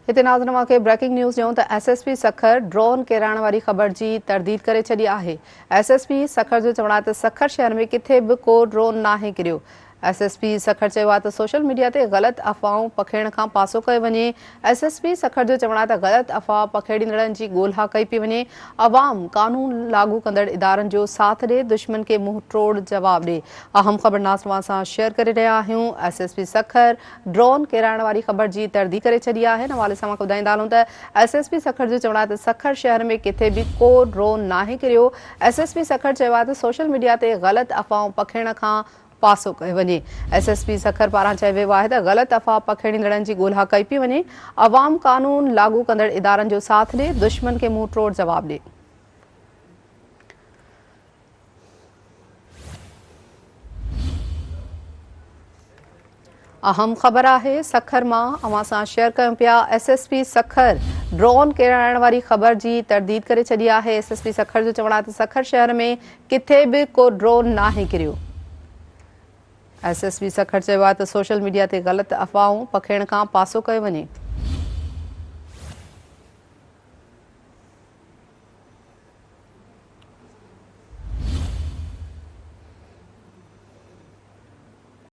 हिते नाज़रीन खे ब्रेकिंग न्यूज़ ॾियूं त SSP सखर ड्रोन किराइण वारी ख़बर जी तरदीद करे छॾी आहे। SSP सखर जो चवणु आहे त सखर शहर में किथे बि को ड्रोन नाहे किरियो। SSP सखर चयो आहे त सोशल मीडिया ते ग़लति अफ़वाहूं पखेड़ण खां पासो कयो वञे। SSP सखर जो चवणु आहे त ग़लति अफ़वाह पखेड़ींदड़नि जी ॻोल्हा कई पई वञे। अवाम कानून लागू कंदड़ इदारनि जो साथ ॾे, दुश्मन खे मुंहुं तोड़ जवाब ॾे। अहम ख़बर नाज़रीन सां शेयर करे रहिया आहियूं। SSP सखर ड्रोन किराइण वारी ख़बर जी तरदीद करे छॾी आहे। हवाले सां ॿुधाईंदा हलूं त SSP सखर जो चवणु आहे त सखर शहर में किथे बि को ड्रोन नाहे किरियो। SSP सखर चयो आहे त सोशल मीडिया ते ग़लति अफ़वाहूं पखेड़ण खां पासो कयो वञे। SSP सखर पारां चयो वियो आहे त ग़लति अफ़वाह पखेड़ींदड़नि जी ॻोल्हा कई पई वञे। अवाम कानून लागू कंदड़ इदारनि जो साथ ॾे, दुश्मन खे मुंहुं तोड़ जवाब ॾे। अहम ख़बर आहे सखर मां अवां सां शेयर कयूं पिया। SSP सखर ड्रोन किराइण वारी ख़बर जी तरदीद करे छॾी आहे। SSP सखर जो चवणु आहे त सखर शहर में किथे बि को ड्रोन नाहे किरियो। SSP सखर चयो आहे त सोशल मीडिया ते ग़लति अफ़वाहूं पखेड़ण खां पासो कयो वञे।